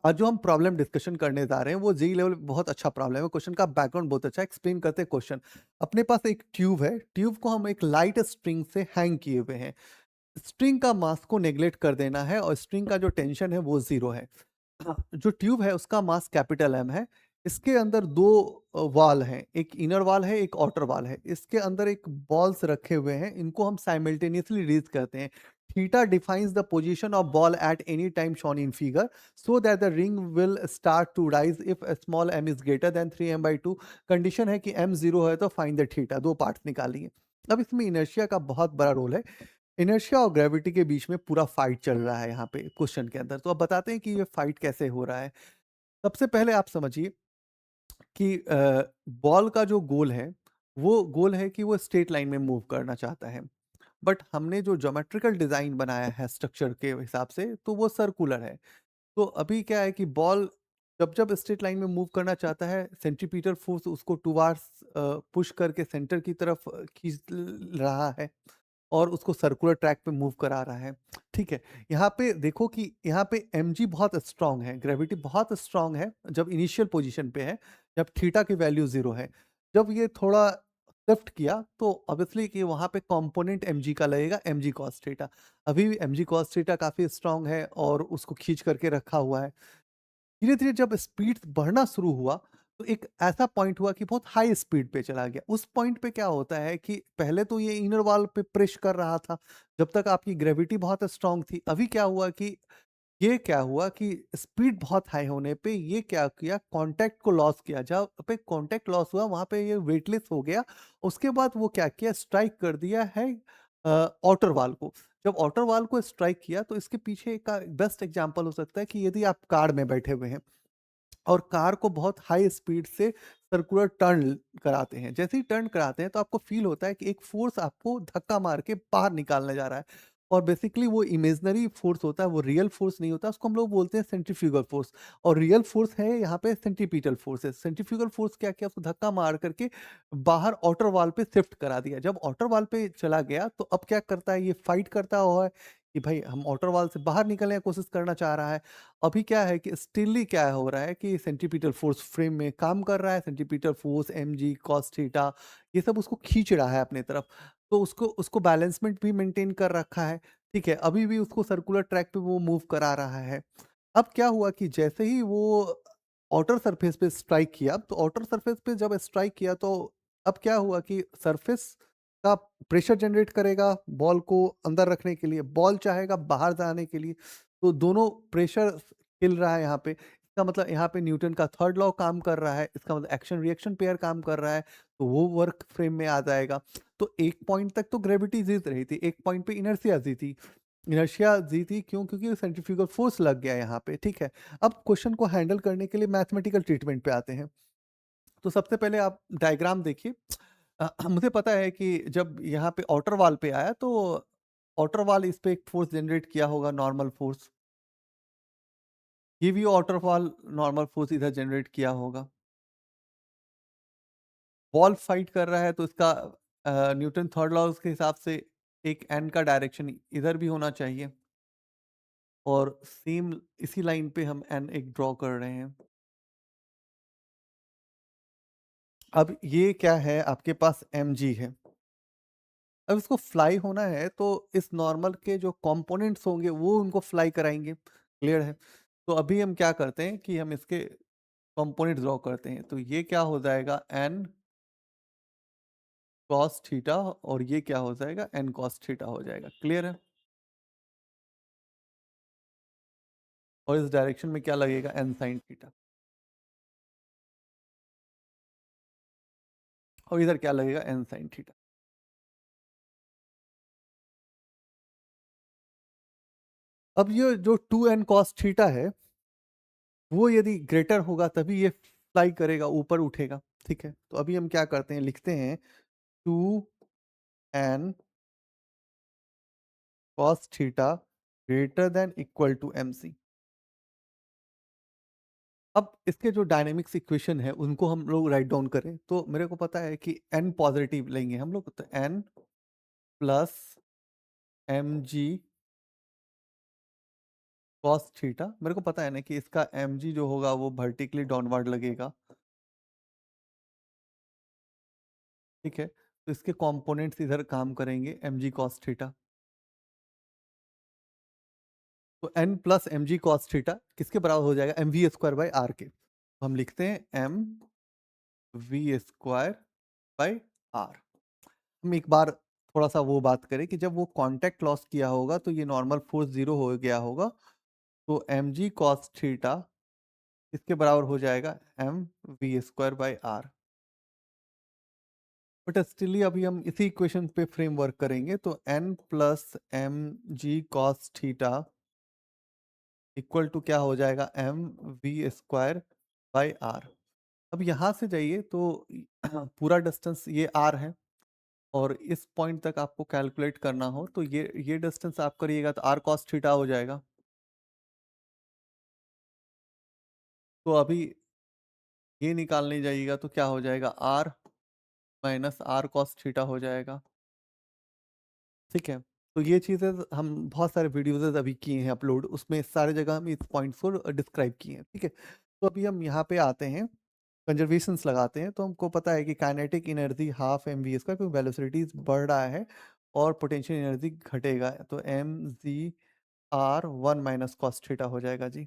आज जो हम प्रॉब्लम डिस्कशन करने जा रहे हैं वो जी लेवल बहुत अच्छा प्रॉब्लम है। क्वेश्चन का बैकग्राउंड बहुत अच्छा है। एक्सप्लेन करते हैं क्वेश्चन। अपने पास एक ट्यूब है। ट्यूब को हम एक लाइट स्ट्रिंग से हैंग किए हुए हैं। स्ट्रिंग का मास को नेग्लेक्ट कर देना है और स्ट्रिंग का जो टेंशन है वो 0 है। हाँ, जो ट्यूब है उसका मास कैपिटल एम है। इसके अंदर 2 वॉल हैं, एक इनर वॉल है, एक आउटर वॉल है। इसके अंदर एक बॉल्स रखे हुए हैं, इनको हम साइमल्टेनियसली रिलीज़ करते हैं। Theta defines the position of ball at any time shown in figure so that the ring will start to rise if small m is greater than 3m/2। Condition है कि m 0 है तो find the theta. 2 parts निकालिए। अब इसमें inertia का बहुत बड़ा रोल है। इनर्शिया और ग्रेविटी के बीच में पूरा फाइट चल रहा है यहाँ पे क्वेश्चन के अंदर। तो अब बताते हैं कि ये फाइट कैसे हो रहा है। सबसे पहले आप समझिए कि बॉल का जो गोल है, वो गोल है कि वो स्ट्रेट लाइन में मूव करना चाहता है। बट हमने जो ज्योमेट्रिकल डिज़ाइन बनाया है स्ट्रक्चर के हिसाब से, तो वो सर्कुलर है। तो अभी क्या है कि बॉल जब-जब स्ट्रेट लाइन में मूव करना चाहता है, सेंट्रीपिटल फ़ोर्स उसको टुवार्ड्स पुश करके सेंटर की तरफ खींच ल रहा है। और उसको सर्कुलर ट्रैक पे मूव करा रहा है, ठीक है। यहाँ पे देखो कि यहाँ पे एमजी बहुत स्ट्रॉन्ग है, ग्रेविटी बहुत स्ट्रॉन्ग है जब इनिशियल पोजीशन पे है, जब थीटा की वैल्यू 0 है। जब ये थोड़ा शिफ्ट किया तो ऑब्वियसली कि वहाँ पे कंपोनेंट एमजी का लगेगा, एमजी कॉस थीटा। अभी भी एमजी कॉस थीटा काफ़ी स्ट्रॉन्ग है और उसको खींच करके रखा हुआ है। धीरे-धीरे जब स्पीड बढ़ना शुरू हुआ, तो एक ऐसा पॉइंट हुआ कि बहुत हाई स्पीड पे चला गया। उस पॉइंट पे क्या होता है कि पहले तो ये इनर वॉल पे प्रेस कर रहा था, जब तक आपकी ग्रेविटी बहुत स्ट्रॉन्ग थी। अभी क्या हुआ कि स्पीड बहुत हाई होने पे ये क्या किया, कॉन्टैक्ट को लॉस किया। जहाँ पे कॉन्टैक्ट लॉस हुआ, वहाँ पे ये वेटलेस हो गया। उसके बाद वो क्या किया, स्ट्राइक कर दिया है आउटर वॉल को। जब आउटर वॉल को स्ट्राइक किया तो इसके पीछे का बेस्ट एग्जांपल हो सकता है कि यदि आप कार में बैठे हुए हैं और कार को बहुत हाई स्पीड से सर्कुलर टर्न कराते हैं। जैसे ही टर्न कराते हैं तो आपको फ़ील होता है कि एक फ़ोर्स आपको धक्का मार के बाहर निकालने जा रहा है और बेसिकली वो इमेजिनरी फ़ोर्स होता है, वो रियल फ़ोर्स नहीं होता। उसको हम लोग बोलते हैं सेंट्रीफ्यूगल फ़ोर्स और रियल फ़ोर्स है यहाँ पे सेंट्रीपिटल फ़ोर्स है। सेंट्रीफ्यूगल फ़ोर्स क्या किया, उसको धक्का मार करके बाहर आउटर वॉल पे शिफ्ट करा दिया। जब आउटर वॉल पे चला गया तो अब क्या करता है, ये फाइट करता हुआ है कि भाई हम आउटर वॉल से बाहर निकलने की कोशिश करना चाह रहा है। अभी क्या है कि स्टिली क्या हो रहा है कि सेंट्रीपिटल फोर्स फ्रेम में काम कर रहा है, centripetal force MG cos theta ये सब उसको खींच रहा है अपनी तरफ। तो उसको उसको बैलेंसमेंट भी मेंटेन कर रखा है, ठीक है। अभी भी उसको सर्कुलर ट्रैक पे वो मूव करा रहा है। अब क्या हुआ कि जैसे ही वो आउटर सरफेस पे स्ट्राइक किया, तो आउटर सरफेस पे जब स्ट्राइक किया तो अब क्या हुआ कि सरफेस का प्रेशर जनरेट करेगा बॉल को अंदर रखने के लिए, बॉल चाहेगा बाहर जाने के लिए। तो दोनों प्रेशर हिल रहा है यहाँ पे। इसका मतलब यहाँ पे न्यूटन का थर्ड लॉ काम कर रहा है। इसका मतलब एक्शन रिएक्शन पेयर काम कर रहा है, तो वो वर्क फ्रेम में आ जाएगा। तो एक पॉइंट तक तो ग्रेविटी जीत रही थी, एक पॉइंट पे इनर्शिया जीती क्यों? क्योंकि सेंट्रीफ्यूगल फोर्स लग गया यहाँ पे, ठीक है। अब क्वेश्चन को हैंडल करने के लिए मैथमेटिकल ट्रीटमेंट पे आते हैं। तो सबसे पहले आप डायग्राम देखिए। मुझे पता है कि जब यहाँ पे आउटर वॉल पे आया तो आउटर वॉल इस पे एक फोर्स जनरेट किया होगा, नॉर्मल फोर्स। ये भी आउटर वॉल नॉर्मल फोर्स इधर जनरेट किया होगा। बॉल फाइट कर रहा है तो इसका न्यूटन थर्ड लॉ के हिसाब से एक एन का डायरेक्शन इधर भी होना चाहिए और सेम इसी लाइन पे हम एन एक ड्रॉ कर रहे हैं। अब ये क्या है, आपके पास mg है। अब इसको फ्लाई होना है तो इस नॉर्मल के जो कंपोनेंट्स होंगे वो उनको फ्लाई कराएँगे, क्लियर है? तो अभी हम क्या करते हैं कि हम इसके कंपोनेंट ड्रॉ करते हैं। तो ये क्या हो जाएगा, n cos थीटा और ये क्या हो जाएगा, n cos थीटा हो जाएगा, क्लियर है? और इस डायरेक्शन में क्या लगेगा, n sin थीटा और इधर क्या लगेगा, n sin थीटा। अब ये जो 2n cos थीटा है, वो यदि ग्रेटर होगा तभी ये फ्लाई करेगा, ऊपर उठेगा, ठीक है? तो अभी हम क्या करते हैं, लिखते हैं 2n cos theta greater than equal to mc। अब इसके जो डायनामिक्स इक्वेशन है उनको हम लोग राइट डाउन करें तो मेरे को पता है कि n पॉजिटिव लेंगे हम लोग, तो n plus M G cos theta मेरे को पता है ना कि इसका mg जो होगा वो वर्टिकली डाउनवर्ड लगेगा। ठीक है, तो इसके कंपोनेंट्स इधर काम करेंगे mg cos थीटा। तो n plus M G cos theta किसके बराबर हो जाएगा, m v square by r के। तो हम लिखते हैं m v square by r. हम एक बार थोड़ा सा वो बात करें कि जब वो कांटेक्ट लॉस किया होगा तो ये नॉर्मल फोर्स जीरो हो गया होगा। तो एम जी कॉस थीटा इसके बराबर हो जाएगा m v square by r. But still अभी हम इसी इक्वेशन पे फ्रेम वर्क करेंगे, तो n plus M G cos theta equal to क्या हो जाएगा, m v square by r. अब यहाँ से जाइए तो पूरा डिस्टेंस ये आर है, और इस पॉइंट तक आपको कैलकुलेट करना हो तो ये डिस्टेंस आप करिएगा तो आर कॉस थीटा हो जाएगा। तो अभी ये निकालने जाइएगा तो क्या हो जाएगा, r minus r cos theta हो जाएगा। ठीक है, तो ये चीज़ें हम बहुत सारे वीडियोज अभी किए हैं अपलोड, उसमें सारे जगह हम इस पॉइंट्स को डिस्क्राइब किए हैं। ठीक है, तो अभी हम यहाँ पे आते हैं, कंजर्वेशंस लगाते हैं। तो हमको पता है कि kinetic energy half m v इसका, क्योंकि वेलोसिटी बढ़ रहा है और पोटेंशियल एनर्जी घटेगा, तो m g are one minus cos theta हो जाएगा जी।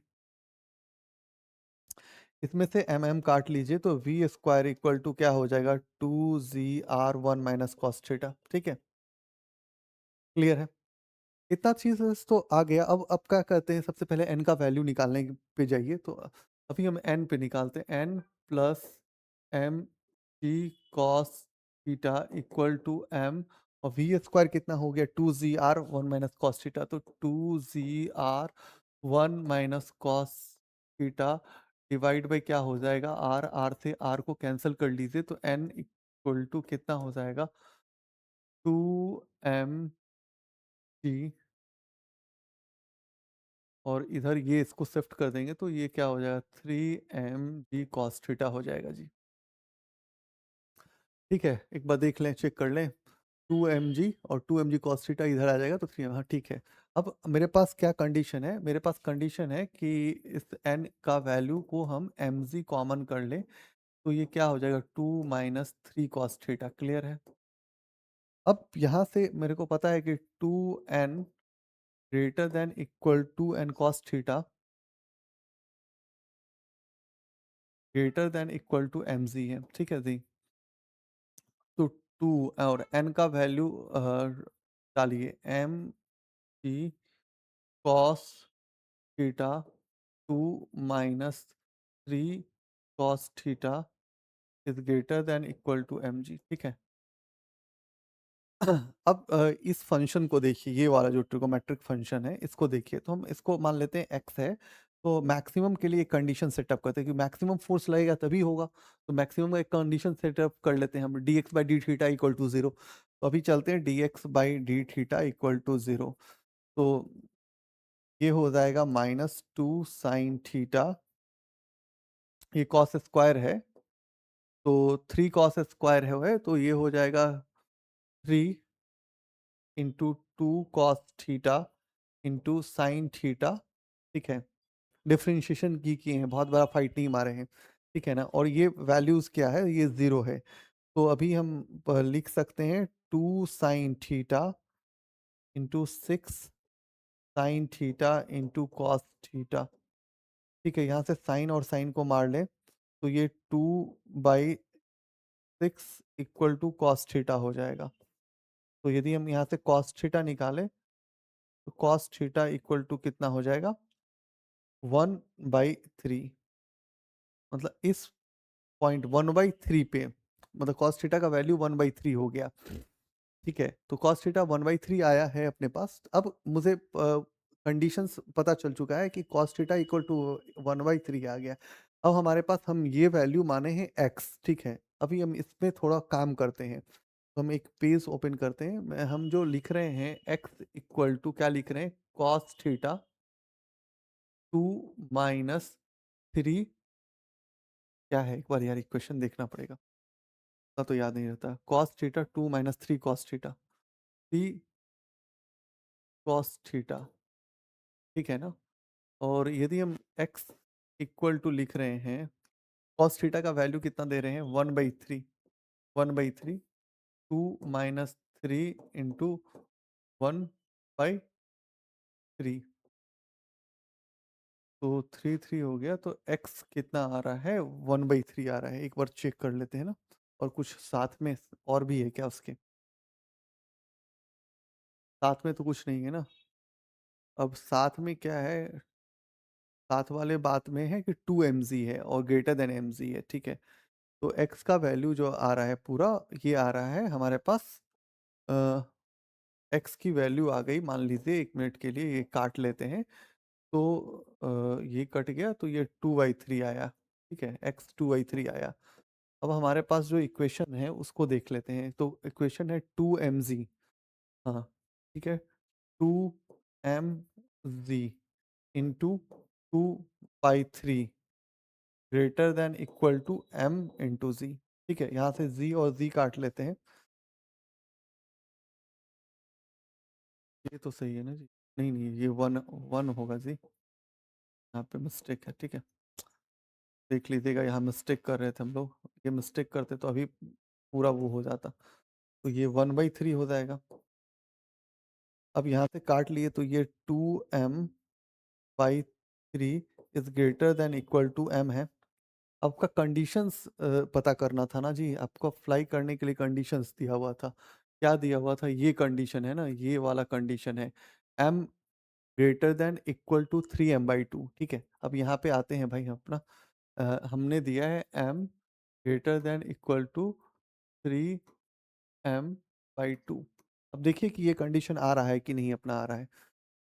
इसमें से एम एम काट लीजिए तो वी स्क्वायर इक्वल टू क्या हो जाएगा, two ji are one minus cos theta. ठीक है, क्लियर है। इतना चीज तो आ गया। अब क्या करते हैं, सबसे पहले n का वैल्यू निकालने पे जाइए। तो अभी हम n पे निकालते हैं, n plus M G cos theta equal to m, और वी स्क्वायर कितना हो गया, two ji are one minus cos theta. तो two ji are one minus cos theta divide by क्या हो जाएगा, आर, आर से आर को कैंसिल कर लीजिए तो n इक्वल टू कितना हो जाएगा, टू एम जी, और इधर ये इसको शिफ्ट कर देंगे तो ये क्या हो जाएगा, थ्री एम जी कॉस थीटा हो जाएगा जी। ठीक है, एक बार देख लें, चेक कर लें, टू एम जी और टू एम जी कॉस थीटा इधर आ जाएगा तो थ्री, हाँ ठीक है। अब मेरे पास क्या कंडीशन है, मेरे पास कंडीशन है कि इस एन का वैल्यू को हम एम जी कॉमन कर लें, तो ये क्या हो जाएगा, two minus three cos theta. Clear है। अब यहाँ से मेरे को पता है कि two n greater than equal to n cos theta greater than equal to m g है। ठीक है जी, तो टू और एन का वैल्यू डालिए, m ji cos theta two minus three cos theta is greater than equal to m g. ठीक है। अब इस फंक्शन को देखिए, ये वाला जो ट्रिगोमेट्रिक फंक्शन है इसको देखिए, तो हम इसको मान लेते हैं x है। तो मैक्सिमम के लिए एक कंडीशन सेटअप करते हैं कि मैक्सिमम फोर्स लगेगा तभी होगा। तो मैक्सिमम का एक कंडीशन सेटअप कर लेते हैं हम, d x by d theta equal to zero. तो अभी चलते हैं d x by d theta equal to zero. तो ये हो जाएगा माइनस टू साइन थीटा, ये कॉस स्क्वायर है, तो थ्री कॉस स्क्वायर है तो ये हो जाएगा three into two cos theta into sine theta. ठीक है, डिफ्रेंशिएशन की किए हैं, बहुत बड़ा फाइट नहीं मारे हैं। ठीक है ना, और ये वैल्यूज क्या है, ये जीरो है। तो अभी हम लिख सकते हैं two sine theta into six sine theta into cos theta. ठीक है, यहाँ से साइन और साइन को मार लें तो ये two by six equal to cos theta हो जाएगा। तो यदि हम यहाँ से कॉस थीटा निकालें तो कॉस थीटा इक्वल टू कितना हो जाएगा, वन बाई थ्री। मतलब इस पॉइंट वन बाई थ्री पे, मतलब कॉस थीटा का वैल्यू वन बाई थ्री हो गया। ठीक है, तो cos theta one by three आया है अपने पास। अब मुझे कंडीशंस पता चल चुका है कि cos theta equal to one by three आ गया। अब हमारे पास हम ये वैल्यू माने हैं एक्स। ठीक है, अभी हम इसमें थोड़ा काम करते हैं। तो हम एक पेज ओपन करते हैं, हम जो लिख रहे हैं एक्स इक्वल टू क्या लिख रहे हैं, cos theta two minus three, क्या है एक बार यार इक्वेशन देखना पड़ेगा, तो याद नहीं रहता, cos theta two minus three cos theta, three cos theta. ठीक है ना, और यदि हम x इक्वल टू लिख रहे हैं, कॉस थीटा का वैल्यू कितना दे रहे हैं, 1/3, 1/3, 2 - 3 इंटू 1/3, तो 3 हो गया। तो x कितना आ रहा है, 1/3 आ रहा है। एक बार चेक कर लेते हैं ना। और कुछ साथ में और भी है क्या उसके, साथ में तो कुछ नहीं है ना। अब साथ में क्या है, साथ वाले बात में है कि 2 mg है और ग्रेटर देन mg है, ठीक है। तो x का वैल्यू जो आ रहा है पूरा, ये आ रहा है हमारे पास, x की वैल्यू आ गई, मान लीजिए 1 मिनट के लिए ये काट लेते हैं। तो ये कट गया तो ये 2/3 आया, ठीक है, x 2/3 आया। अब हमारे पास जो इक्वेशन है उसको देख लेते हैं। तो इक्वेशन है 2 mg, हाँ ठीक है, 2 mg into 2/3 greater than equal to m into G. ठीक है, यहाँ से z और z काट लेते हैं। ये तो सही है ना जी, नहीं नहीं, ये 1 होगा जी, यहाँ पे मिस्टेक है, ठीक है। देख लीजिएगा, यहाँ मिस्टेक कर रहे थे हम लोग, ये मिस्टेक करते तो अभी पूरा वो हो जाता। तो ये 1/3 हो जाएगा। अब यहाँ से काट लिए तो ये 2m/3 is greater than equal to m है। आपका कंडीशंस पता करना था ना जी, आपको अप्लाई करने के लिए कंडीशंस दिया हुआ था। क्या दिया हुआ था, ये कंडीशन है ना, ये वाला कंडीशन है, m greater than equal to 3m/2, ठीक है। अब यहाँ पे आते हैं भाई अपना, हमने दिया है m greater than equal to 3m/2। अब देखिए कि ये कंडीशन आ रहा है कि नहीं अपना आ रहा है।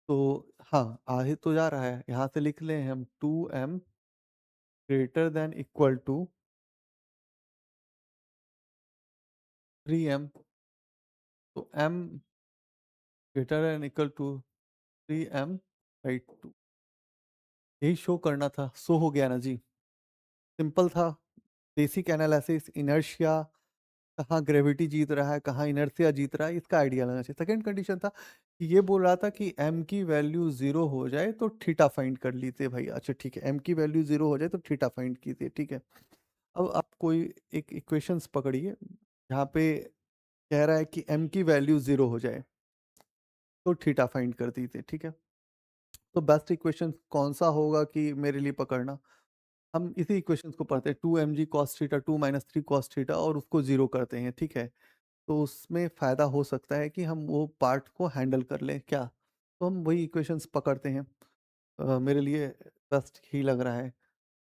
तो हाँ, आ ही तो जा रहा है। यहाँ से लिख लें हम 2m greater than equal to 3m। तो m greater than equal to 3m/2, यही शो करना था। शो हो गया ना जी, सिंपल था। बेसिक एनालिसिस, इनर्शिया, कहाँ ग्रेविटी जीत रहा है, कहाँ इनर्शिया जीत रहा है, इसका आइडिया लगना चाहिए। सेकंड कंडीशन था कि ये बोल रहा था कि m की वैल्यू 0 हो जाए तो थीटा फाइंड कर लीजिए भाई। अच्छा ठीक है, m की वैल्यू 0 हो जाए तो थीटा फाइंड कीजिए, ठीक है। अब आप कोई एक इक्वेशंस पकड़िए जहाँ पे कह रहा है कि m की वैल्यू 0 हो जाए तो थीटा फाइंड कर दीजिए, ठीक है। तो बेस्ट इक्वेशन कौन सा होगा कि मेरे लिए पकड़ना, हम इसी इक्वेशंस को पढ़ते हैं, 2 mg cos थीटा 2 - 3 cos थीटा, और उसको जीरो करते हैं, ठीक है। तो उसमें फ़ायदा हो सकता है कि हम वो पार्ट को हैंडल कर लें क्या। तो हम वही इक्वेशंस पकड़ते हैं, मेरे लिए बेस्ट ही लग रहा है।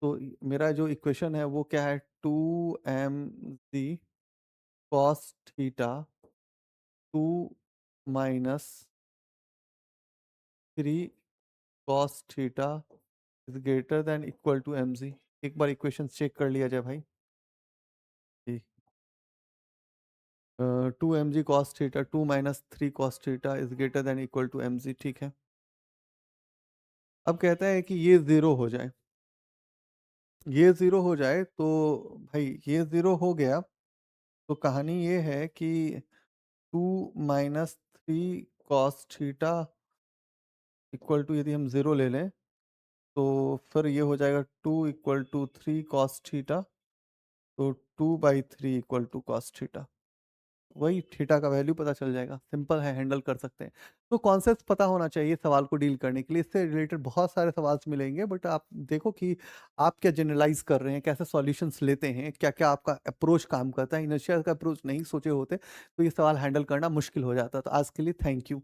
तो मेरा जो इक्वेशन है वो क्या है, 2 mg cos थीटा 2 - 3 cos थीटा is greater than equal to mg। एक बार इक्वेशन चेक कर लिया जाए भाई जी। 2 mg cos थीटा 2 - 3 cos थीटा is greater than equal to mg, ठीक है। अब कहता है कि ये ज़ीरो हो जाए, ये ज़ीरो हो जाए तो भाई ये ज़ीरो हो गया। तो कहानी ये है कि 2 - 3 cos थीटा इक्वल टू, यदि हम ज़ीरो ले लें तो फिर ये हो जाएगा 2 = 3 cos थीटा, तो 2/3 = cos थीटा। वही थीटा का वैल्यू पता चल जाएगा, सिंपल है, हैंडल कर सकते हैं। तो कॉन्सेप्ट पता होना चाहिए सवाल को डील करने के लिए। इससे रिलेटेड बहुत सारे सवाल मिलेंगे, बट आप देखो कि आप क्या जनरलाइज कर रहे हैं, कैसे सॉल्यूशंस लेते हैं, क्या क्या आपका अप्रोच काम करता है। इनिशियल का अप्रोच नहीं सोचे होते तो ये सवाल हैंडल करना मुश्किल हो जाता। तो आज के लिए थैंक यू।